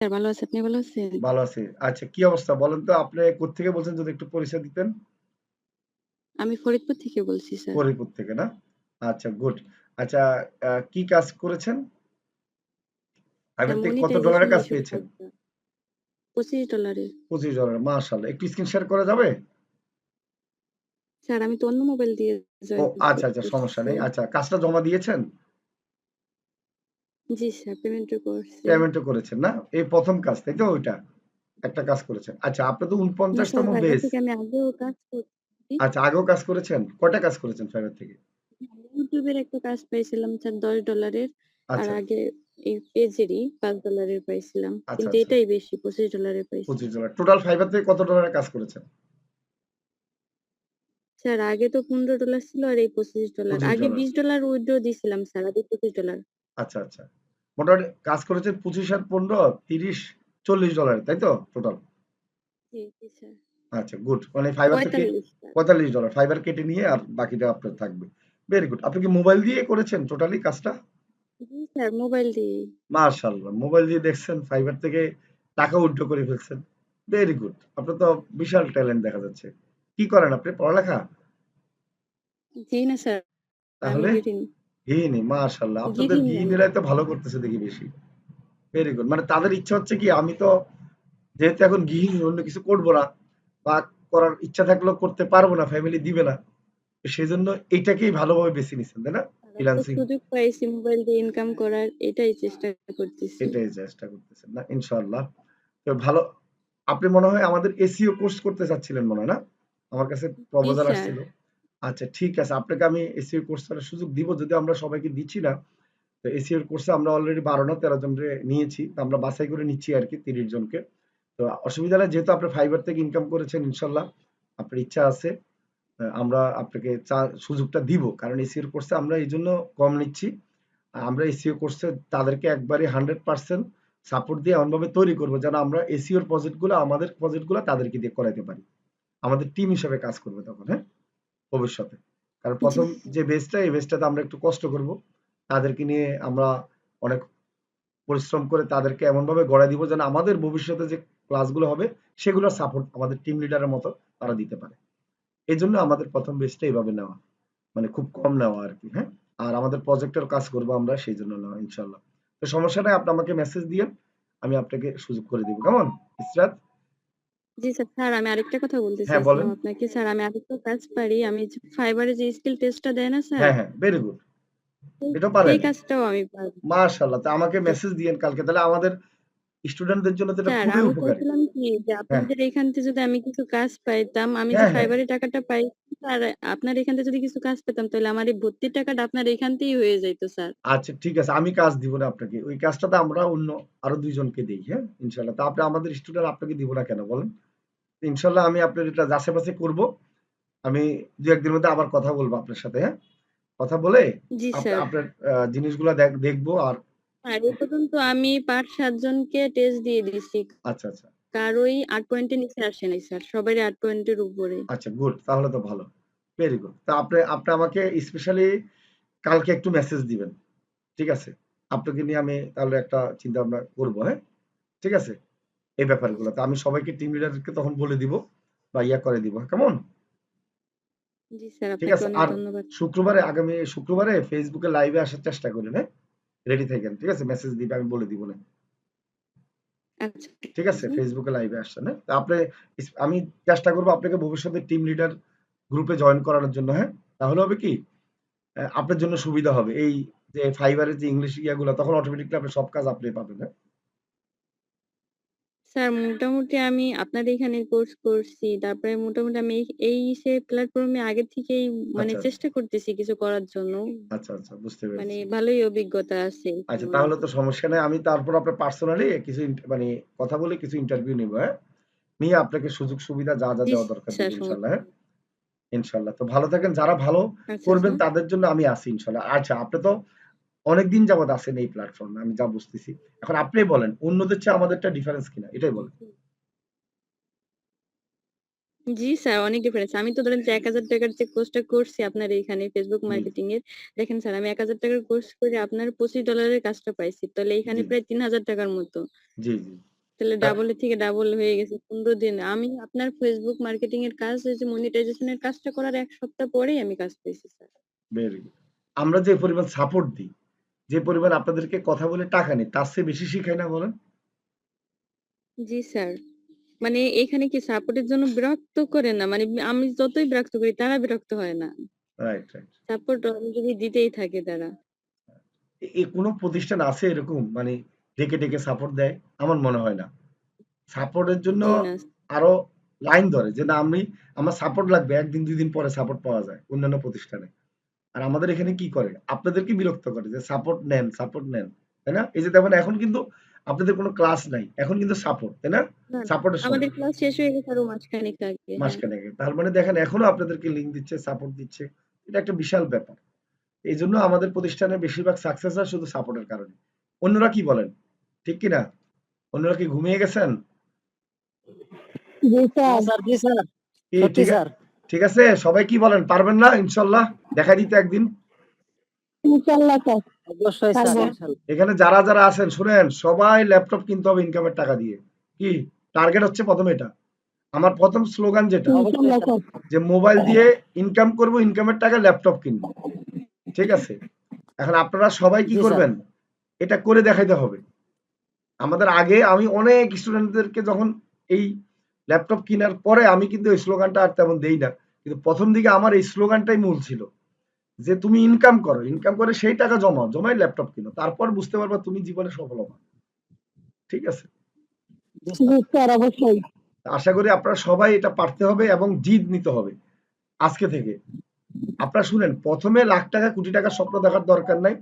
Sir ভালো আছি। আপনি ভালো আছেন? ভালো আছি। আচ্ছা কি অবস্থা বলেন তো আপনি কোত্থেকে বলছেন যদি একটু পরিচয় দিতেন? আমি ফরিদপুর থেকে বলছি স্যার। ফরিদপুর থেকে না? আচ্ছা গুড। আচ্ছা কি কাজ করেছেন? স্যার ফাইবার থেকে কত মনিটাইজেশন ডলারের কাজ এইসব পেয়েছেন? কাজ স্যার। $25 $25 মাশাআল্লাহ। একটু স্ক্রিন শেয়ার করা যাবে? স্যার আমি তো অন্য মোবাইল দিয়ে ও জয়েন আচ্ছা সমস্যা করতেছি। নেই। আচ্ছা কাজটা জমা দিয়েছেন? জি স্যার পেমেন্টও করছি। পেমেন্টও করেছেন না? এই ১ম কাজ তাই তো ওইটা? একটা কাজ করেছেন। আচ্ছা আপনার তো না ৪৯ স্যার তম ফাইবার বেস। থেকে আমি আগেও কাজ করছি। আচ্ছা আগেও কাজ করেছেন? কয়টা কাজ করেছেন ফাইবার থেকে? ইউটিউবের একটা কাজ পাইছিলাম স্যার $10 আর আচ্ছা, আগে এই পেজেরই $5 পাইছিলাম। কিন্তু আচ্ছা এটাই বেশি $25 পাইছি। $25 টোটাল ফাইবার থেকে কত ডলারের কাজ করেছেন? স্যার আগে তো $15 ছিল আর এই $25 আগে $25 $20 উইথড্র দিছিলাম স্যার আগে $25 আচ্ছা। মোটামুটি কাজ করেছেন 25 আর 15 30 $40 তাই তো টোটাল? জি স্যার। আচ্ছা গুড। মানে ফাইবার থেকে 45 স্যার। $45 ফাইবার কেটে নিয়ে আর বাকিটা আপনার থাকবে। Very good. আপনি কি মোবাইল দিয়ে করেছেন টোটালি কাজটা? জি স্যার মোবাইল দিয়েই। মাশাআল্লাহ। মোবাইল দিয়ে দেখছেন ফাইবার থেকে টাকা উইথড্র করে ফেলছেন। Very good. আপনার তো বিশাল ট্যালেন্ট দেখা যাচ্ছে। কি করেন আপনি? পড়ালেখা? জি না স্যার আমি তাহলে? গৃহিণী। গৃহিণী মাশাআল্লাহ। আপনাদের গৃহিণী আমি। গৃহিণীরাই তো ভালো করতেছে দেখি বেশি। Very good. মানে তাদের ইচ্ছা হচ্ছে কি আমি তো যেহেতু এখন গৃহিণী অন্য কিছু করব না বা করার ইচ্ছা থাকলেও করতে পারবো না, ফ্যামিলি দিবে না। সেজন্য এটাকেই ভালোভাবে বেছে নিছেন, তাই না? আর একটা ফ্রিল্যান্সিং সুযোগ পাইছি মোবাইল দিয়ে ইনকাম করার এটাই চেষ্টা করতেছি। এটাই চেষ্টা করতেছেন না? ইনশাআল্লাহ। তো ভালো আপনি মনে হয় আমাদের এসইও কোর্স করতে চাচ্ছিলেন মনে হয় না? আমার কাছে জি প্রপোজাল স্যার। আসছিল। আচ্ছা ঠিক আছে। আপনাকে আমি এসইও কোর্স করার সুযোগ দিব যদিও আমরা সবাইকে দিচ্ছি না। তো এসইও কোর্সে আমরা অলরেডি 12 না 13 জনরে নিয়েছি। তো আমরা বাছাই করে নিচ্ছি আরকি 30 জনকে। তো অসুবিধা নাই যেহেতু আপনি ফাইবার থেকে ইনকাম করেছেন ইনশাআল্লাহ আপনার ইচ্ছা আছে আমরা আপনাকে সুযোগটা দিব। কারণ এসইও কোর্সে আমরা এইজন্য কম নিচ্ছি। আমরা এসইও কোর্সে তাদেরকে একবারে 100% সাপোর্ট দিয়ে এমনভাবে তৈরি করব যেন আমরা এসইওর প্রজেক্টগুলো আমাদের প্রজেক্টগুলো তাদেরকে দিয়ে করাইতে পারি। আমাদের টিম হিসেবে কাজ করবে তখন, হ্যাঁ? ভবিষ্যতে। কারণ জি ১ম যে বেসটা এই বেসটাতে আমরা একটু কষ্ট করব। তাদেরকে নিয়ে আমরা অনেক পরিশ্রম করে তাদেরকে এমনভাবে গড়ায় দিব যেন আমাদের ভবিষ্যতে যে ক্লাসগুলো হবে সেগুলোর সাপোর্ট আমাদের টিম লিডারের মতো তারা দিতে পারে। এজন্য আমাদের ১ম বেসটা এভাবে নেওয়া। মানে খুব কম নেওয়া আরকি, হ্যাঁ? আর আমাদের প্রজেক্টের কাজ করব আমরা সেইজন্য নেওয়া ইনশাআল্লাহ। তো সমস্যা নাই আপনি আমাকে মেসেজ দিয়েন। আমি আপনাকে সুযোগ করে দিব। কেমন? ইসরাত? জি স্যার, স্যার আমি আরেকটা কথা বলতে হ্যাঁ, বলেন। চাইছিলাম আপনাকে। স্যার আমি আরেকটা কাজ পারি। আমি যে ফাইবারে যে স্কিল টেস্টটা দেয় না স্যার? হ্যাঁ, ভেরি গুড। সেই এটাও সেই পারেন? কাজটাও আমি পারি। মাশাআল্লাহ। তো আমাকে জি। মেসেজ দিয়েন কালকে। তাহলে আমাদের স্টুডেন্টদের জন্য তো এটা স্যার খুবই আমি উপকারী। চাইছিলাম কি যে হ্যাঁ, আপনাদের এখান থেকে যদি আমি কিছু কাজ পাইতাম, আমি যে হ্যাঁ। ফাইবারের টাকাটা পাই স্যার আপনার এখান থেকে যদি কিছু কাজ পেতাম তাহলে আমার এই ভর্তির টাকাটা আপনার এখান থেকেই হয়ে যাইত স্যার। আচ্ছা ঠিক আছে। আমি কাজ দিব না আপনাকে। ওই কাজটাতে আমরা অন্য আরো ২ জনকে দেই, হ্যাঁ? ইনশাআল্লাহ। তো আপনি আমাদের স্টুডেন্ট আপনাকে দিব না কেন বলেন? ইনশাআল্লাহ আমি আপনার এটা যাচাই-বাছাই করব। আমি ২-১ দিনের মধ্যে আবার কথা বলব আপনার সাথে, হ্যাঁ? কথা বলে জি স্যার। আপনার জিনিসগুলা দেখবো আর আর এ পর্যন্ত আমি ৫-৭ জনকে টেস্ট দিয়ে দিছি। আচ্ছা। কারোই ৮ পয়েন্টের নিচে আসে নাই স্যার। সবারই ৮ পয়েন্টের উপরে। আচ্ছা গুড। তাহলে তো ভালো। Very good. তো আপনি আমাকে স্পেশালি কালকে একটু মেসেজ দিবেন। ঠিক আছে? আপনাকে নিয়ে আমি তাহলে একটা চিন্তা-ভাবনা করব, হ্যাঁ? ঠিক আছে? এই জি ব্যাপারগুলো। তো স্যার। আমি সবাইকে টিম লিডারকে তখন বলে দিব বা করে দিব। কেমন? জি স্যার ঠিক আপনাকে আছে? অনেক আর ধন্যবাদ। আগামী শুক্রবারে ফেসবুকে লাইভে আসার চেষ্টা করেন, হ্যাঁ? রেডি থাকেন। ঠিক আছে? মেসেজ দিবে আমি বলে দিব না। আচ্ছা ঠিক ঠিক আছে? আছে। ফেসবুকে লাইভে আসছেন, হ্যাঁ? তো আমি চেষ্টা করব আপনাকে ভবিষ্যতে টিম লিডার গ্রুপে জয়েন করানোর জন্য, হ্যাঁ? তাহলে হবে কি? আপনার জন্য সুবিধা হবে। এই যে ফাইবারের যে ইংলিশ ইয়াগুলা তখন অটোমেটিক্যালি আপনি সব কাজ আপনি পাবেন, হ্যাঁ? স্যার মোটামুটি আমি আপনার এখানে কোর্স করছি। তারপরে মোটামুটি আমি এই সে প্ল্যাটফর্মে আগে থেকেই মানে আচ্ছা। চেষ্টা করতেছি কিছু করার জন্য। আচ্ছা বুঝতে মানে পেরেছি। ভালোই অভিজ্ঞতা আছে আচ্ছা এখানে তাহলে আরকি। তো সমস্যা নাই। আমি তারপর আপনার পার্সোনালি কিছু মানে কথা বলে কিছু ইন্টারভিউ নিবো, হ্যাঁ? নিয়ে আপনাকে সুযোগ সুবিধা যা জি দেওয়া দরকার দিব স্যার ইনশাআল্লাহ, সমস্যা হ্যাঁ? নেই। ইনশাআল্লাহ। তো ভালো থাকেন। যারা ভালো আচ্ছা করবেন স্যার। তাদের জন্য আমি আছি ইনশাআল্লাহ। আচ্ছা আপনি তো অনেকদিন যাবৎ আছেন এই প্ল্যাটফর্মে আমি যা বুঝতেছি। এখন আপনি বলেন অন্যদের চেয়ে আমাদেরটা ডিফারেন্স কিনা? এটাই বলেন। জি স্যার অনেক ডিফারেন্স। আমি তো ধরেন যে ৳১,০০০ যে কোর্সটা করছি আপনার এইখানে ফেসবুক জি, মার্কেটিং এর। দেখেন স্যার আমি ৳১,০০০ কোর্স করে আপনার $25 এর কাজটা পাইছি। তাহলে এখানে জি, প্রায় ৳৩,০০০ র মতো। জি। তাহলে ডাবলের থেকে ডাবল হয়ে গেছে 15 দিন। আমি আপনার ফেসবুক মার্কেটিং এর কাজ, ওই যে মনিটাইজেশন এর কাজটা করার 1 সপ্তাহ পরেই আমি কাজ পেয়েছি স্যার। Very good. আমরা যে পরিমাণ সাপোর্ট দিই, যে পরিমাণ আপনাদেরকে কথা বলে টাকা নেই, তার চেয়ে বেশি শিখাই না বলেন? জি স্যার। মানে এখানে কি সাপোর্টের জন্য বিরক্ত করে না, মানে আমি যতই বিরক্ত করি তারা বিরক্ত হয় না। Right, right. সাপোর্ট অলরেডি দিতেই থাকে তারা। কোনো প্রতিষ্ঠান আছে এরকম মানে ডেকে ডেকে সাপোর্ট দেয়? আমার মনে হয় না। সাপোর্টের জন্য জি না। আরো লাইন ধরে যে না আমার সাপোর্ট লাগবে, 1 দিন 2 দিন পরে সাপোর্ট পাওয়া যায় অন্যান্য প্রতিষ্ঠানে। আর আমাদের এখানে কি করে? আপনাদেরকে বিরক্ত করে যে সাপোর্ট নেন, সাপোর্ট নেন। তাই না? এই যে দেখুন এখন কিন্তু আপনাদের কোনো ক্লাস নাই। এখন কিন্তু সাপোর্ট, তাই না? না, না। সাপোর্টের আমাদের সময়। ক্লাস শেষ হয়ে গেছে আরো মাসখানেক আগে। হ্যাঁ। মাসখানেক আগে। তার মানে দেখেন এখনো আপনাদেরকে লিংক দিচ্ছে, সাপোর্ট দিচ্ছে। এটা একটা বিশাল ব্যাপার। এইজন্য আমাদের প্রতিষ্ঠানের বেশিরভাগ সাকসেস হয় শুধু সাপোর্টের কারণে। অন্যরা কি বলেন? ঠিক কি না? অন্যরা কি ঘুমিয়ে গেছেন? জি না স্যার। স্যার, জি স্যার, কি সত্যি স্যার। ঠিক আছে? সবাই কি বলেন? পারবেন না ইনশাল্লাহ? দেখা দিতে একদিন? ইনশাআল্লাহ স্যার। অবশ্যই স্যার, পারবো। ইনশাল্লাহ। এখানে যারা আছেন শুনেন, সবাই ল্যাপটপ কিনতে হবে ইনকামের টাকা দিয়ে। কি? টার্গেট হচ্ছে ১ম এটা। আমার ১ম স্লোগান যেটা, অবশ্যই ইনশাআল্লাহ স্যার। স্যার। যে মোবাইল দিয়ে ইনকাম করব, ইনকামের টাকা ল্যাপটপ কিনব। ঠিক আছে? এখন আপনারা সবাই কি জি স্যার। করবেন? এটা করে দেখাইতে হবে। আমাদের আগে আমি অনেক স্টুডেন্টদেরকে যখন এই ল্যাপটপ কেনার পরে আমি কিন্তু এই স্লোগানটা আর তেমন দেই না। কিন্তু ১ম দিকে আমার এই স্লোগানটাই মূল ছিল। যে তুমি ইনকাম করো, ইনকাম করে সেই টাকা জমাও, জমাই ল্যাপটপ কিনো। তারপর বুঝতে পারবা তুমি জীবনে সফল হবা। ঠিক আছে? জি জি স্যার। স্যার, অবশ্যই। আশা করি আপনারা সবাই এটা পারতে হবে এবং জিদ নিতে হবে আজকে থেকে। আপনারা শুনেন, ১ম এ লাখ টাকা, কোটি টাকার স্বপ্ন দেখার দরকার নাই।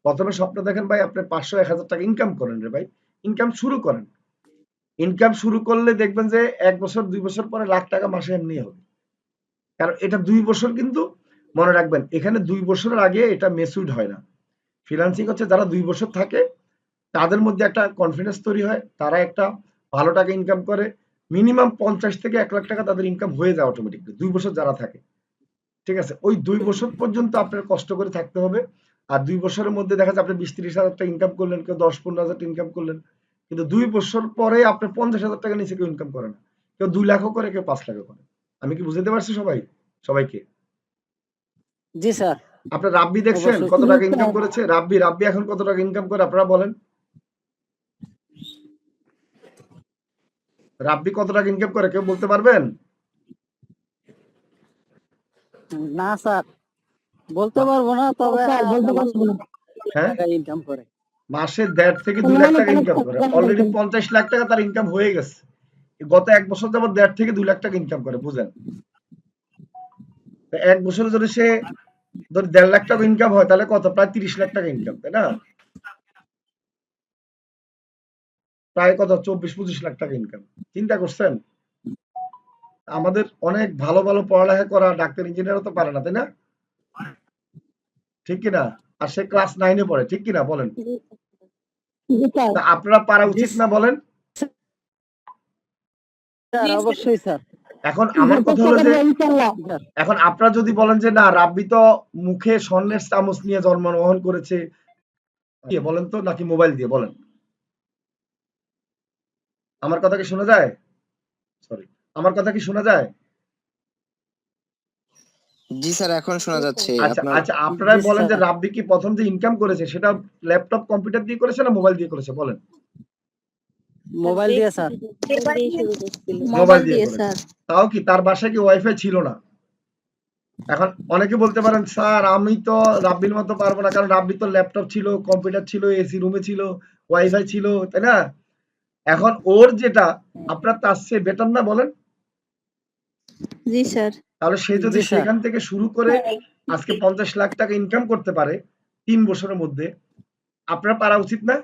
১ম এ স্বপ্ন দেখেন ভাই আপনি ৫০০, ১,০০০ টাকা ইনকাম করেন রে ভাই। ইনকাম শুরু করেন। ইনকাম শুরু করলে দেখবেন যে ১ বছর ২ বছর পরে লাখ টাকা মাসে এমনি হবে। কারণ এটা ২ বছর কিন্তু মনে রাখবেন, এখানে ২ বছরের আগে এটা ম্যাচিউরড হয় না। ফ্রিল্যান্সিং হচ্ছে যারা ২ বছর থাকে তাদের মধ্যে একটা কনফিডেন্স তৈরি হয়। তারা একটা ভালো টাকা ইনকাম করে। মিনিমাম ৫০ থেকে ১,০০,০০০ টাকা তাদের ইনকাম হয়ে যায় অটোমেটিকলি। ২ বছর যারা থাকে। ঠিক আছে? ওই ২ বছর পর্যন্ত আপনার কষ্ট করে থাকতে হবে। আর ২ বছরের মধ্যে দেখা যায় আপনি ২০-৩০,০০০ টাকা ইনকাম করলেন, কেউ ১০-১৫,০০০ টাকা ইনকাম করলেন। কিন্তু ২ বছর পরে আপনার ৫০,০০০ টাকার নিচে কেউ ইনকাম করে না। কেউ ২ লাখও করে, কেউ ৫ লাখও করে। আমি কি বুঝাতে পারছি সবাইকে? জি স্যার। আপনার রাব্বি দেখছেন অবশ্যই কত জি টাকা ইনকাম স্যার। করেছে? রাব্বি এখন কত টাকা ইনকাম করে আপনারা বলেন? রাব্বি কত টাকা ইনকাম করে কেউ বলতে পারবেন? না স্যার, বলতে পারবো না, তবে স্যার বলতে আমার পারবো না। হ্যাঁ? টাকা ইনকাম করে। মাসে ১.৫ থেকে ২ লাখ অনুমানিক টাকা অনেক ইনকাম করে। টাকা অলরেডি বলতেন। ৫০ লাখ টাকা তার ইনকাম হয়ে গেছে। গত ১ বছর যাবত ১.৫ থেকে ২ লাখ টাকা ইনকাম করে, বুঝেন? তো ১ বছরে যদি সে ধর ১.৫ লাখ টাকা ইনকাম হয় তাহলে কত? প্রায় ৩০ লাখ টাকা ইনকাম, তাই না? প্রায় কত? ২৪-২৫ লাখ টাকা ইনকাম। চিন্তা করছেন? আমাদের অনেক ভালো পড়ালেখা করা ডাক্তার, ইঞ্জিনিয়ারও তো পারে না, তাই না? ঠিক কিনা? আর সে ক্লাস 9 এ পড়ে, ঠিক কিনা বলেন? জি জি স্যার। তা আপনারা পারা জি উচিত না বলেন? স্যার, অবশ্যই স্যার। এখন আমার কথা চেষ্টা হলো যে করবো ইনশাআল্লাহ। স্যার, এখন আপনারা যদি বলেন যে না রাব্বি তো মুখে স্বর্ণের চামচ নিয়ে জন্মগ্রহণ করেছে, দিয়ে বলেন তো নাকি মোবাইল দিয়ে বলেন? আমার কথা কি শোনা যায়? সরি, আমার কথা কি শোনা যায়? জি স্যার, এখন শোনা যাচ্ছে আচ্ছা আপনার। আচ্ছা, আপনারাই জি বলেন যে স্যার। রাব্বি কি প্রথম যে ইনকাম করেছে সেটা ল্যাপটপ কম্পিউটার দিয়ে করেছে না মোবাইল দিয়ে করেছে বলেন? মোবাইল দিয়ে স্যার। মোবাইল দিয়ে শুরু করছিল। মোবাইল মোবাইল দিয়ে দিয়ে করেছে। স্যার। তাও কি তার বাসায় কি ওয়াইফাই ছিল না? এখন অনেকে বলতে পারেন স্যার আমি তো রাব্বির মতো পারবো না, কারণ রাব্বির তো ল্যাপটপ ছিল, কম্পিউটার ছিল, এসি রুমে ছিল, ওয়াইফাই ছিল, তাই না? এখন ওর যেটা আপনার তার চেয়ে বেটার না বলেন? জি স্যার। তাহলে সে যদি জি স্যার। সেখান থেকে শুরু করে আজকে ৫০ লাখ টাকা ইনকাম করতে পারে ৩ বছরের মধ্যে, আপনার পারা উচিত না?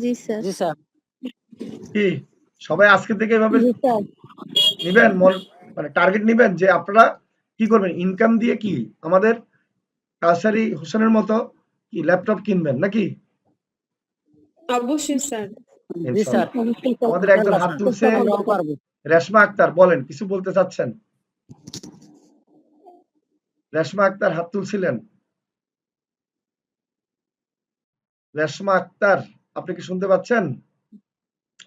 জি স্যার। জি স্যার। কি সবাই আজকে থেকে এভাবে জি স্যার। নিবেন, মানে টার্গেট নিবেন যে আপনারা কি করবেন, ইনকাম দিয়ে কি আমাদের কাউসারি হোসেনের মতো কি ল্যাপটপ কিনবেন নাকি? অবশ্যই স্যার। জি স্যার। ইনশাল্লাহ। অবশ্যই স্যার। আমাদের একজন ইনশাল্লাহ হাত স্যার, তুলছে, আমরাও পারবো। রেশমা আক্তার, বলেন কিছু বলতে চাচ্ছেন? রেশমা আক্তার হাত তুলছিলেন। রেশমা আক্তার, আপনি কি শুনতে পাচ্ছেন?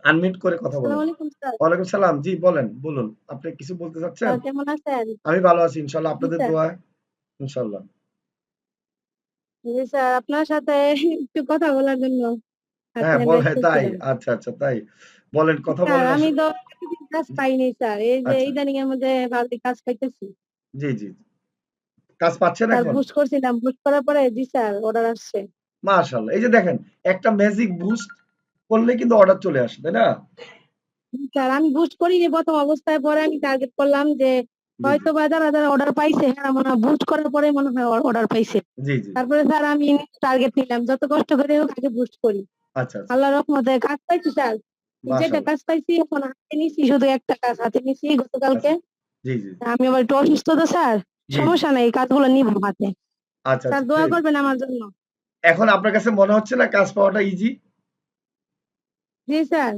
আনমিউট করে কথা বলেন। আসসালামু আলাইকুম স্যার। ওয়ালাইকুম সালাম। জি বলেন, বলুন। আপনি কিছু বলতে চাচ্ছেন? স্যার কেমন আছেন? আমি ভালো আছি ইনশাআল্লাহ, জি আপনাদের স্যার। দোয়ায় ইনশাআল্লাহ। জি স্যার, আপনার সাথে একটু কথা বলার জন্য হ্যাঁ, হ্যাঁ, মেসেজ তাই। করছিলাম। আচ্ছা, আচ্ছা তাই। বলেন, কথা স্যার বলেন। আমি তো এতদিন কাজ জি, পাইনি স্যার। এই যে আচ্ছা। ইদানিং এর মধ্যে ভালোই কাজ পাইতেছি। জি, জি। কাজ পাচ্ছেন স্যার এখন? বুস্ট করছিলাম। বুস্ট করার পরে জি স্যার অর্ডার আসছে। মাশাআল্লাহ। এই যে দেখেন, একটা ম্যাজিক বুস্ট করলে কিন্তু অর্ডার চলে আসে, তাই না? জি স্যার, আমি বুস্ট করিনি ১ম অবস্থায়। পরে আমি টার্গেট করলাম যে জি, জি। হয়তোবা যারা অর্ডার পাইছে এরা মনে হয় বুস্ট করার পরে মনে হয় অর্ডার পাইছে। জি, জি। তারপরে স্যার আমি টার্গেট নিলাম। যত কষ্ট করে হোক আগে বুস্ট করি। আচ্ছা, আচ্ছা। আল্লাহর রহমতে কাজ পাইছি স্যার। যেটা মাশাআল্লাহ। কাজ পাইছি এখন হাতে নিছি, শুধু একটা কাজ হাতে নিছি গতকালকে। আচ্ছা। জি, জি। আমি আবার একটু অসুস্থ তো স্যার। জি, জি। সমস্যা নাই, এই কাজগুলো নিবো হাতে। আচ্ছা, স্যার আচ্ছা। দোয়া করবেন আমার জন্য। এখন আপনার কাছে মনে হচ্ছে না কাজ পাওয়াটা ইজি? জি স্যার।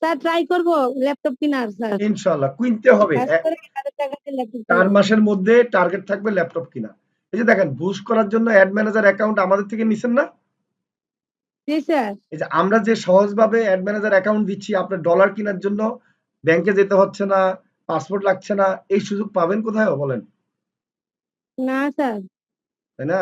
স্যার ট্রাই করব ল্যাপটপ কেনার স্যার। ইনশাআল্লাহ কিনতে হবে। কাজ করে ১,০০০ টাকা দিয়ে ল্যাপটপ ৪ কিনবো। মাসের মধ্যে টার্গেট থাকবে ল্যাপটপ কিনা। এই যে দেখেন, বুস্ট করার জন্য অ্যাড ম্যানেজার অ্যাকাউন্ট আমাদের থেকে নিছেন না? জি স্যার। এই যে আমরা যে সহজভাবে অ্যাড ম্যানেজার অ্যাকাউন্ট দিচ্ছি, আপনার ডলার কেনার জন্য ব্যাংকে যেতে হচ্ছে না, পাসপোর্ট লাগছে না। এই সুযোগ পাবেন কোথায়ও বলেন? না স্যার। তাই না?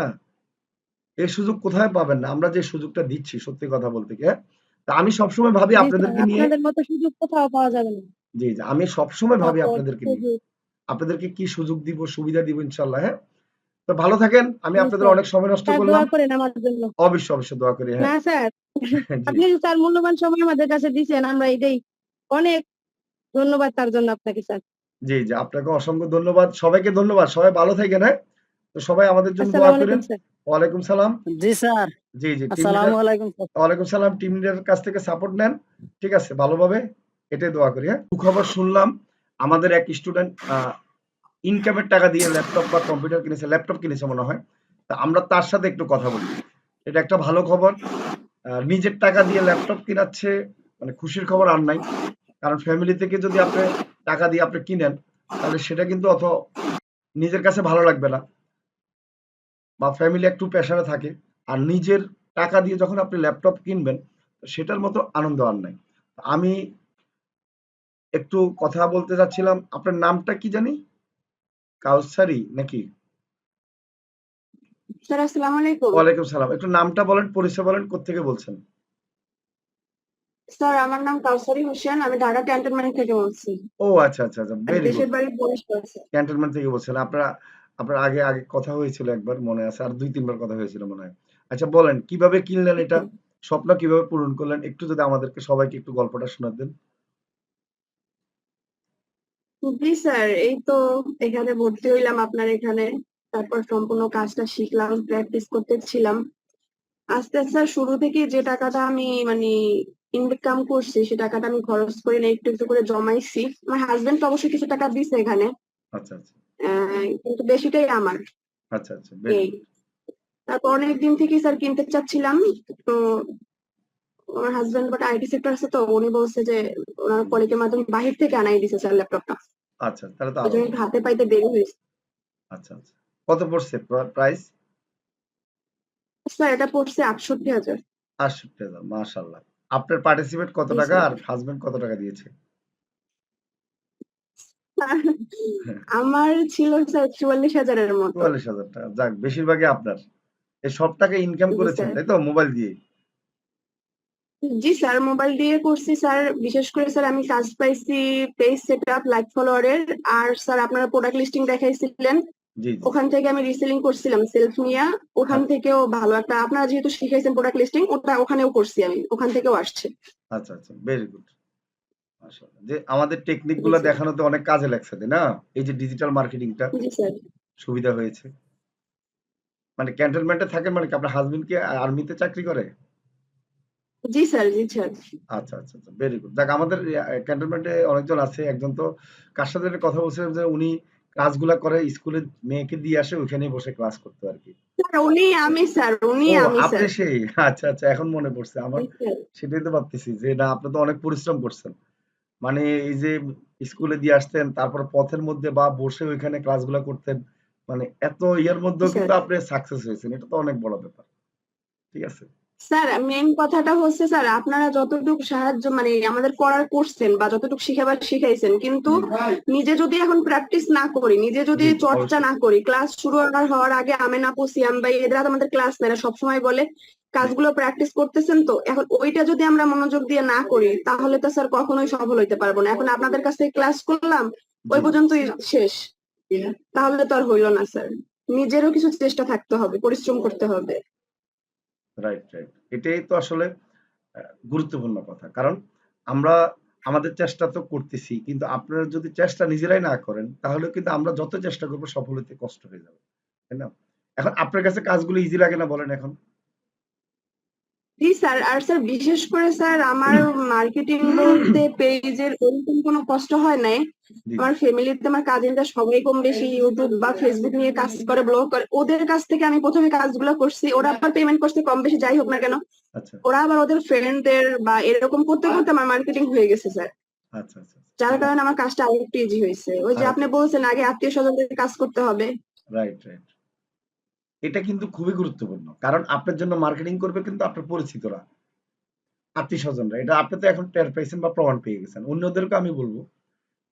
এই সুযোগ কোথায় পাবেন না। আমরা যে সুযোগটা দিচ্ছি সত্যি কথা বলতে কি, হ্যাঁ? তা আমি সবসময় ভাবি জি স্যার, আপনাদেরকে নিয়ে। আপনাদের মতো সুযোগ কোথাও পাওয়া যাবে না। জি, জি। আমি সবসময় ভাবি সাপোর্ট, আপনাদেরকে নিয়ে। সুযোগ। আপনাদেরকে কি সুযোগ দিব, সুবিধা দিব ইনশাআল্লাহ, হ্যাঁ? তো ভালো থাকেন। আমি জি আপনাদের স্যার। অনেক সময় নষ্ট স্যার করলাম। দোয়া করেন আমার জন্য। অবশ্যই, অবশ্যই দোয়া করি, না হ্যাঁ। স্যার, জি। আপনি যে স্যার মূল্যবান সময় আমাদের কাছে দিছেন আমরা এটাই অনেক ধন্যবাদ তার জন্য আপনাকে স্যার। জি, জি। আপনাকে অসংখ্য ধন্যবাদ। সবাইকে ধন্যবাদ। সবাই ভালো থাকেন, হ্যাঁ? তো সবাই আমাদের জন্য দোয়া আসসালামু করেন। আলাইকুম স্যার। ওয়ালাইকুম সালাম। জি স্যার। জি, জি। Team leader. আসসালামু আলাইকুম স্যার। ওয়ালাইকুম সালাম। টিম লিডারের কাছ থেকে সাপোর্ট নেন। ঠিক আছে? ভালোভাবে এটাই দোয়া করি, হ্যাঁ? সুখবর শুনলাম। আমাদের এক স্টুডেন্ট ইনকামের টাকা দিয়ে ল্যাপটপ বা কম্পিউটার কিনেছে, ল্যাপটপ কিনেছে মনে হয়। তা আমরা তার সাথে একটু কথা বলি। এটা একটা ভালো খবর। নিজের টাকা দিয়ে ল্যাপটপ কিনাচ্ছে, মানে খুশির খবর আর নাই। কারণ ফ্যামিলি থেকে যদি আপনি টাকা দিয়ে আপনি কিনেন, তাহলে সেটা কিন্তু নিজের কাছে ভালো লাগবে না, বা ফ্যামিলি একটু প্রেশারে থাকে। আর নিজের টাকা দিয়ে যখন আপনি ল্যাপটপ কিনবেন, সেটার মতো আনন্দ আর নাই। আমি একটু কথা বলতে চাচ্ছিলাম, আপনার নামটা কি জানি? কাউসারি নাকি? স্যার আসসালামু আলাইকুম। ওয়ালাইকুম সালাম। একটু নামটা বলেন, পরিচয় বলেন, কোত্থেকে বলছেন? স্যার আমার নাম কাউসারি হোসেন। আমি ঢাকা ক্যান্টনমেন্ট থেকে বলছি। ও আচ্ছা, আচ্ছা, আচ্ছা। Are very good. দেশের বাড়ি বরিশাল স্যার। ক্যান্টনমেন্ট থেকে বলছেন। আপনার আগে কথা হয়েছিল একবার মনে আছে। আর ২-৩ বার কথা হয়েছিল মনে হয়। আচ্ছা বলেন, কিভাবে কিনলেন এটা? স্বপ্ন কিভাবে পূরণ করলেন? একটু যদি আমাদেরকে সবাইকে একটু গল্পটা শোনাতেন। জি স্যার, এই তো এখানে ভর্তি হইলাম আপনার এখানে। তারপর সম্পূর্ণ কাজটা শিখলাম, প্র্যাকটিস করতেছিলাম। আস্তে আস্তে শুরু থেকে যে টাকাটা আমি মানে ইনকাম করছি সে টাকাটা আমি খরচ করি না, একটু একটু করে জমাইছি। আমার হাজবেন্ড তো অবশ্যই কিছু টাকা দিছে এখানে, আচ্ছা, আচ্ছা। কিন্তু বেশিটাই আমার। আচ্ছা, আচ্ছা। ভেরি এই গুড। তারপর অনেকদিন থেকে স্যার কিনতে চাচ্ছিলাম। তো আমার হাজবেন্ড বাট আইটি সেক্টর আছে, তো উনি বলছে যে ওনার কলিগের মাধ্যমে বাহির থেকে আনাই দিছে স্যার ল্যাপটপটা। আচ্ছা, তাহলে তো এই আরো জন্য ভালো। একটু হাতে পাইতে দেরি হয়েছে। আচ্ছা, আচ্ছা। কত পড়ছে প্রাইস? স্যার এটা পড়ছে ৬৮,০০০। ৬৮,০০০। মাশাআল্লাহ। আপনার পার্টিসিপেট কত জি টাকা স্যার। আর হাসব্যান্ড কত টাকা দিয়েছে? আমার ছিল স্যার ৪৪,০০০ এর মতো। ৪৪,০০০ টাকা। যাক, বেশিরভাগই আপনার। এই সব টাকা ইনকাম জি করেছেন, স্যার। তাই তো? মোবাইল দিয়ে? জি স্যার, মোবাইল দিয়ে করছি স্যার। বিশেষ করে স্যার আমি কাজ পাইছি পেজ সেট আপ, লাইক ফলোয়ারের। আর স্যার আপনারা প্রোডাক্ট লিস্টিং দেখাইছিলেন, জি, জি। ওখান থেকে আমি রিসেলিং করছিলাম সেলফ নিয়া। ওখান আচ্ছা, থেকেও ভালো একটা, আপনারা যেহেতু শিখাইছেন প্রোডাক্ট লিস্টিং, ওটা ওখানেও করছি আমি, ওখান থেকেও আসছে। আচ্ছা, আচ্ছা। Very good. মাশাআল্লাহ। যে আমাদের টেকনিক জি গুলা স্যার। দেখানোতে অনেক কাজে লাগছে, তাই না? এই যে ডিজিটাল মার্কেটিংটা জি স্যার। সুবিধা হয়েছে। মানে ক্যান্টনমেন্টে থাকেন মানে কি, আপনার হাসব্যান্ড কি আর্মিতে চাকরি করে? জি স্যার। জি স্যার। আচ্ছা, আচ্ছা, আচ্ছা। Very good. যাক, আমাদের ক্যান্টনমেন্টে অনেকজন আছে। একজন তো কার সাথে একটা কথা বলছিলাম যে উনি ক্লাসগুলা করে স্কুলে, মেয়েকে দিয়ে আসে, ওইখানেই বসে ক্লাস করতো আরকি। স্যার উনি আমি স্যার, উনি ও আমি আপনি স্যার। সেই। আচ্ছা, আচ্ছা, এখন মনে পড়ছে আমার। জি স্যার। সেটাই তো ভাবতেছি যে না, আপনি তো অনেক পরিশ্রম করছেন। মানে এই যে স্কুলে দিয়ে আসতেন, তারপর পথের মধ্যে বা বসে ওইখানে ক্লাসগুলা করতেন। মানে এত ইয়ের জি মধ্যেও স্যার। কিন্তু আপনি সাকসেস হয়েছেন। এটা তো অনেক বড় ব্যাপার। ঠিক আছে? স্যার মেইন কথাটা হচ্ছে স্যার আপনারা যতটুকু সাহায্য মানে আমাদের করার করছেন বা যতটুকু শিখাবার শিখাইছেন, কিন্তু নিজে যদি এখন প্র্যাকটিস না করি, নিজে যদি জি চর্চা অবশ্যই। না করি, ক্লাস শুরু হওয়ার আগে আমেন আপু সিয়াম ভাই এরা তো আমাদের ক্লাস নেয়, সবসময় বলে কাজগুলো প্র্যাকটিস করতেছেন তো, এখন ওইটা যদি আমরা মনোযোগ দিয়ে না করি তাহলে তো স্যার কখনোই সফল হইতে পারবো না। এখন আপনাদের কাছ থেকে ক্লাস করলাম, ওই জি পর্যন্তই শেষ, তাহলে তো আর হইলো না স্যার। নিজেরও কিছু চেষ্টা থাকতে হবে, পরিশ্রম করতে হবে। রাইট রাইট, এটাই তো আসলে গুরুত্বপূর্ণ কথা। কারণ আমরা আমাদের চেষ্টা তো করতেছি, কিন্তু আপনারা যদি চেষ্টা নিজেরাই না করেন তাহলে কিন্তু আমরা যত চেষ্টা করবো সফল হতে কষ্ট হয়ে যাবে, তাই না? এখন আপনার কাছে কাজগুলো ইজি লাগে না বলেন এখন? জি স্যার, আর স্যার বিশেষ করে স্যার আমার মার্কেটিং বলতে পেজের ওরকম কোনো কষ্ট হয় নাই। জি আমার ফ্যামিলিতে আমার কাজিনরা সবাই কম বেশি ইউটিউব বা ফেসবুক নিয়ে কাজ করে, ব্লগ করে, ওদের কাছ থেকে আমি প্রথমে কাজগুলো করছি, ওরা আবার পেমেন্ট করছে কম বেশি যাই হোক না কেন, আচ্ছা ওরা আবার ওদের ফ্রেন্ডদের বা এরকম করতে করতে আমার মার্কেটিং হয়ে গেছে স্যার, আচ্ছা আচ্ছা যার কারণে আমার কাজটা আরেকটু ইজি হয়েছে। ওই যে আর আপনি বলছেন আগে আত্মীয় স্বজনদের কাজ করতে হবে। রাইট রাইট, এটা কিন্তু খুবই গুরুত্বপূর্ণ। কারণ আপনার জন্য মার্কেটিং করবে কিন্তু আপনার পরিচিতরা, আত্মীয়-স্বজনরা। এটা আপনি তো এখন টের পাইছেন বা প্রমাণ পেয়ে গেছেন। অন্যদেরকে আমি বলব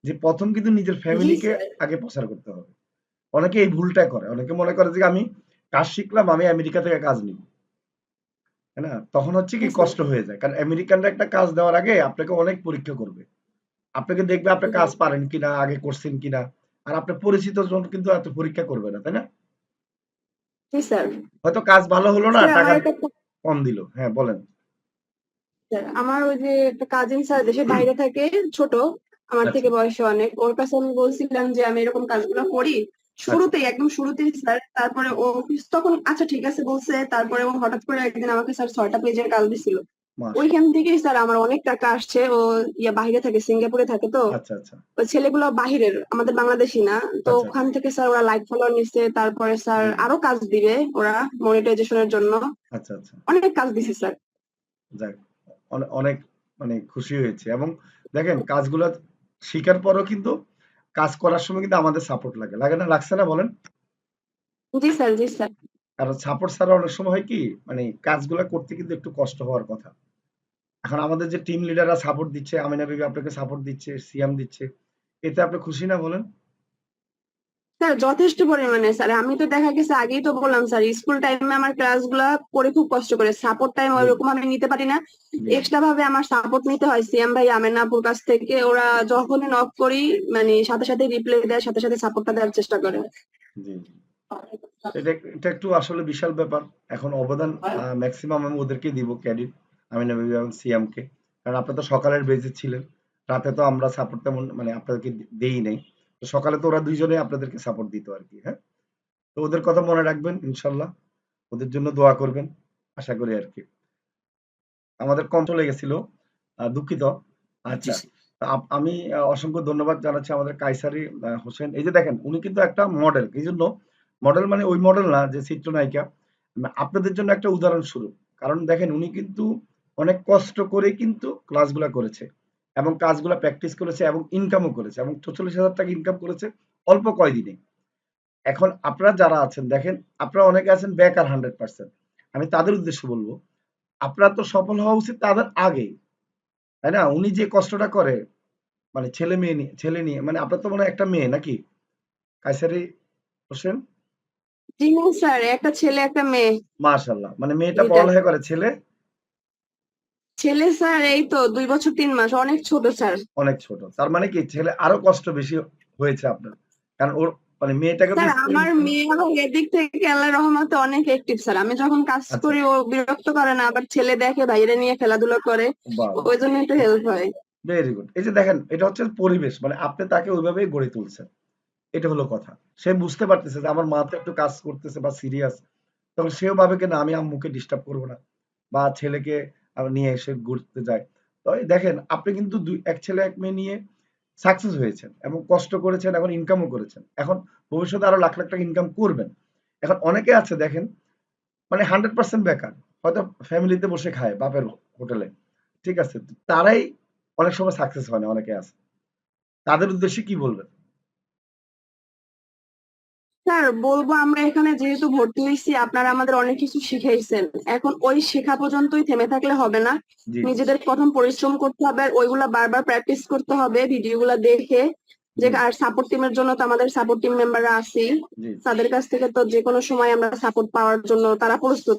যে ১ম কিন্তু নিজের জি ফ্যামিলিকে স্যার। আগে প্রচার করতে হবে। অনেকে এই ভুলটা করে। অনেকে মনে করে যে আমি কাজ শিখলাম, আমি আমেরিকা থেকে কাজ নিব। তাই না? তখন হচ্ছে কি জি স্যার। কষ্ট হয়ে যায়। কারণ আমেরিকানরা একটা কাজ দেওয়ার আগে আপনাকে অনেক পরীক্ষা করবে। আপনাকে দেখবে আপনি জি কাজ পারেন কিনা, আগে করছেন কিনা। আর আপনার পরিচিত জন কিন্তু এত পরীক্ষা করবে না, তাই না? জি স্যার। হয়তো কাজ ভালো হলো না, স্যার টাকা আমার একটা কম দিল। হ্যাঁ, বলেন। স্যার, আমার ওই যে একটা কাজিন স্যার দেশের বাইরে থাকে, ছোট, আমার আচ্ছা, থেকে বয়সে অনেক, ওর কাছে আমি বলছিলাম যে আমি এরকম কাজগুলো করি, আচ্ছা। শুরুতেই একদম শুরুতেই স্যার। তারপরে ও তখন আচ্ছা ঠিক আছে বলছে, তারপরে ও হঠাৎ করে একদিন আমাকে স্যার 6টা পেজের কাজ দিছিল। ওইখান মাশাআল্লাহ। থেকেই স্যার আমার অনেক টাকা আসছে। ও বাইরে থাকে, সিঙ্গাপুরে থাকে তো, আচ্ছা, আচ্ছা। ওই ছেলেগুলো বাহিরের, আমাদের বাংলাদেশি না তো, আচ্ছা, আচ্ছা। ওখান থেকে স্যার ওরা লাইক ফলোয়ার নিচ্ছে, তারপরে স্যার জি, জি। আরো কাজ দিবে ওরা মনিটাইজেশনের জন্য, আচ্ছা, আচ্ছা। অনেক কাজ দিছে স্যার। যাক, অনেক মানে খুশি হয়েছি। এবং দেখেন কাজগুলা শিখার পরেও কিন্তু কাজ করার সময় কিন্তু আমাদের সাপোর্ট লাগে। লাগে না? লাগছে না বলেন? জি স্যার, জি স্যার। কারণ সাপোর্ট ছাড়া অনেক সময় হয় কি মানে কাজগুলা করতে কিন্তু একটু কষ্ট হওয়ার কথা। এখন আমাদের যে টিম লিডাররা সাপোর্ট দিচ্ছে, আমিনা বিবি আপনাকে সাপোর্ট দিচ্ছে, সিয়াম দিচ্ছে। এতে আপনি খুশি না বলেন? স্যার যথেষ্ট পরিমাণে স্যার, আমি তো দেখা গেছে আগেই তো বললাম স্যার, স্কুল টাইমে আমার ক্লাস গুলা করে খুব কষ্ট করে, সাপোর্ট টাইম জি, ওইরকম আমি নিতে পারি না, জি, এক্সট্রা ভাবে আমার সাপোর্ট নিতে হয় সিএম ভাই আমেনা আপুর কাছ থেকে। ওরা যখনই নক করি মানে সাথে সাথে রিপ্লাই দেয়, সাথে সাথে সাপোর্টটা দেওয়ার চেষ্টা করে। জি, জি। এটা একটু আসলে বিশাল ব্যাপার। এখন অবদান মেক্সিমাম আমি ওদেরকেই দিব ক্রেডিট। আমিনা বিবি এবং সিয়ামকে। কারণ আপনারা তো সকালের বেজে ছিলেন। রাতে তো আমরা সাপোর্ট তেমন মানে আপনাদেরকে দেই নাই। তো সকালে তো ওরা ২ জনেই আপনাদেরকে সাপোর্ট দিত আরকি, হ্যাঁ? তো ওদের কথা মনে রাখবেন ইনশাআল্লাহ। ওদের জন্য দোয়া করবেন। আশা করি আরকি। আমাদের কম চলে গেছিল। দুঃখিত। আচ্ছা। আমি অসংখ্য ধন্যবাদ জানাচ্ছি আমাদের কায়সারি হোসেন। এই যে দেখেন উনি কিন্তু একটা মডেল। এইজন্য মডেল মানে ওই মডেল না যে চিত্রনায়িকা। আপনাদের জন্য একটা উদাহরণস্বরূপ। কারণ দেখেন উনি কিন্তু অনেক কষ্ট করে কিন্তু ক্লাসগুলা করেছে এবং কাজগুলা প্র্যাকটিস করেছে এবং ইনকামও করেছে এবং ৳৪৪,০০০ ইনকাম করেছে অল্প কয়দিনে। এখন আপনারা যারা আছেন দেখেন, আপনারা অনেকে আছেন বেকার 100%। আমি তাদের উদ্দেশ্যে বলব, আপনার তো সফল হওয়া উচিত তাদের আগেই। তাই না? উনি যে কষ্টটা করে মানে ছেলে নিয়ে মানে আপনার তো মনে হয় একটা মেয়ে নাকি? কায়সারি হোসেন? জি না স্যার, একটা ছেলে একটা মেয়ে, মাশাআল্লাহ। মানে মেয়েটা দুইটা। পড়ালেখা করে, ছেলে ছেলে স্যার এই তো 2 বছর 3 মাস, অনেক ছোট স্যার। অনেক ছোট। তার মানে কি ছেলে আরো কষ্ট বেশি হয়েছে আপনার। কারণ ওর মানে মেয়েটাকে তো স্যার স্কুল আমার মেয়ে আবার এদিক থেকে আল্লাহর রহমতে অনেক অ্যাক্টিভ স্যার, আমি যখন কাজ আচ্ছা, করি ও বিরক্ত করে না, আবার ছেলে দেখে বাইরে নিয়ে খেলাধুলা করে, বাহ! ওই জন্য একটু হেল্প হয়। Very good. এই যে দেখেন এটা হচ্ছে পরিবেশ। মানে আপনি তাকে ওইভাবেই গড়ে তুলছেন। এটা হলো কথা। সে বুঝতে পারতেছে যে আমার মা তো একটু কাজ করতেছে বা সিরিয়াস। তখন সেও ভাবে কি না আমি আম্মুকে ডিস্টার্ব করব না। বা ছেলেকে নিয়ে এসে ঘুরতে যায়। তো এই দেখেন আপনি কিন্তু এক ছেলে এক মেয়ে নিয়ে সাকসেস হয়েছেন এবং কষ্ট করেছেন, এখন ইনকামও করেছেন। এখন ভবিষ্যতে আরো লাখ লাখ টাকা ইনকাম করবেন। এখন অনেকে আছে দেখেন মানে 100% বেকার। হয়তো ফ্যামিলিতে বসে খায় বাপের হোটেলে। ঠিক আছে? তারাই অনেক সময় সাকসেস হয় না, অনেকে আছে। তাদের উদ্দেশ্যে কি বলবেন? স্যার বলবো আমরা এখানে যেহেতু ভর্তি হয়েছি আপনারা আমাদের অনেক কিছু শিখাইছেন, এখন ওই শেখা পর্যন্তই থেমে থাকলে হবে না, জি নিজেদের প্রথম পরিশ্রম করতে হবে, আর ওইগুলা বারবার প্র্যাকটিস করতে হবে ভিডিওগুলো দেখে। যে জি আর সাপোর্ট টিমের জন্য তো আমাদের সাপোর্ট টিম মেম্বাররা আছেই, জি তাদের কাছ থেকে তো যে কোনো সময় আমরা সাপোর্ট পাওয়ার জন্য তারা প্রস্তুত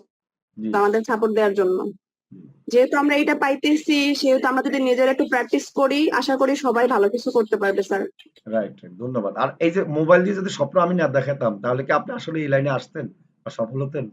জি আমাদের সাপোর্ট দেওয়ার জন্য। যেহেতু আমরা এটা পাইতেছি সেহেতু আমরা যদি নিজেরা একটু প্র্যাকটিস করি আশা করি সবাই ভালো কিছু করতে পারবে স্যার। রাইট রাইট, ধন্যবাদ। আর এই যে মোবাইল দিয়ে যদি স্বপ্ন আমি না দেখাতাম তাহলে কি আপনি আসলে এই লাইনে আসতেন বা সফল হতেন?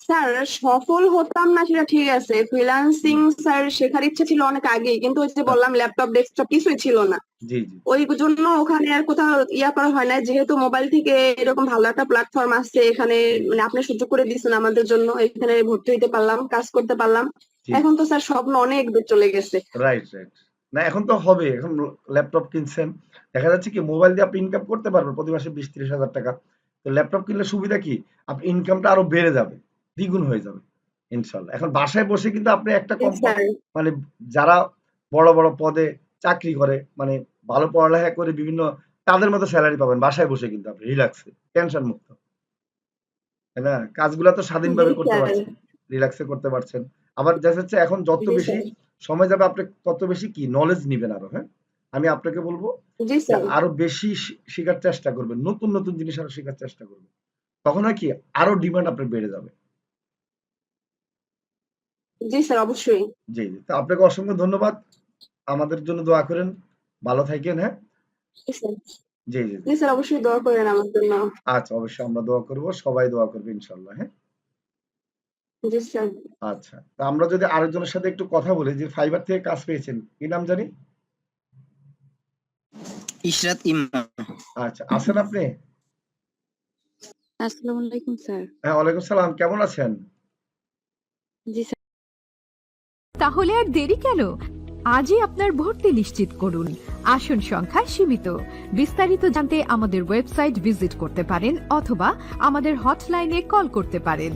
স্যার সফল হতাম না সেটা ঠিক আছে, ফ্রিল্যান্সিং স্যার শেখার ইচ্ছা ছিল অনেক আগেই, কিন্তু ওই যে বললাম ল্যাপটপ ডেস্কটপ কিছুই ছিল না, জি জি ওই জন্য ওখানে আর কোথাও ইয়া করা হয় না। যেহেতু মোবাইল থেকে এরকম ভালো একটা প্ল্যাটফর্ম আসছে এখানে, মানে আপনি সুযোগ করে দিয়েছেন আমাদের জন্য, এখানে ভর্তি হইতে পারলাম, কাজ করতে পারলাম। জি এখন তো স্যার স্বপ্ন অনেক দূর চলে গেছে। Right right. না এখন তো হবে, এখন ল্যাপটপ কিনছেন, দেখা যাচ্ছে কি মোবাইল দিয়ে আপনি ইনকাম করতে পারবেন প্রতি মাসে 20-30 হাজার টাকা। তো ল্যাপটপ কিনলে সুবিধা কি, আপনি ইনকামটা আরো বেড়ে যাবে, দ্বিগুণ হয়ে যাবে ইনশাল্লাহ। এখন বাসায় বসে কিন্তু আপনি একটা জি স্যার। মানে যারা বড় বড় পদে চাকরি করে, মানে ভালো পড়ালেখা করে বিভিন্ন, তাদের মতো স্যালারি পাবেন বাসায় বসে, কিন্তু আপনি রিল্যাক্সে, টেনশন মুক্ত, তাই না? কাজগুলা তো স্বাধীনভাবে জি করতে স্যার। পারছেন, রিল্যাক্সে করতে পারছেন। আবার দেখা যাচ্ছে এখন যত জি বেশি স্যার। সময় যাবে আপনি তত বেশি কি নলেজ নিবেন আরো। হ্যাঁ, আমি আপনাকে বলবো জি যে স্যার। আরো বেশি শেখার চেষ্টা করবেন, নতুন নতুন জিনিস আরো শেখার চেষ্টা করবেন। তখন হয় কি আরো ডিমান্ড আপনার বেড়ে যাবে। জি স্যার অবশ্যই। জি জি, তো আপনাকে অসংখ্য ধন্যবাদ। আমাদের জন্য দোয়া করেন, ভালো থাকেন। হ্যাঁ, জি স্যার। জি জি জি, জি স্যার অবশ্যই দোয়া করেন আমার জন্য। আচ্ছা অবশ্যই আমরা দোয়া করব, সবাই দোয়া করবে ইনশাল্লাহ। হ্যাঁ, জি স্যার। আচ্ছা, তা আমরা যদি আরেকজনের সাথে একটু কথা বলি, যে ফাইবার থেকে কাজ পেয়েছেন, কি নাম জানি? ইশরাত ইমা। আচ্ছা, আছেন আপনি? আসসালামু আলাইকুম স্যার। হ্যাঁ, ওয়ালাইকুম সালাম, কেমন আছেন? জি স্যার। তাহলে আর দেরি কেন? আজই আপনার ভর্তি নিশ্চিত করুন। আসন সংখ্যা সীমিত। বিস্তারিত জানতে আমাদের ওয়েবসাইট ভিজিট করতে পারেন অথবা আমাদের হটলাইনে কল করতে পারেন।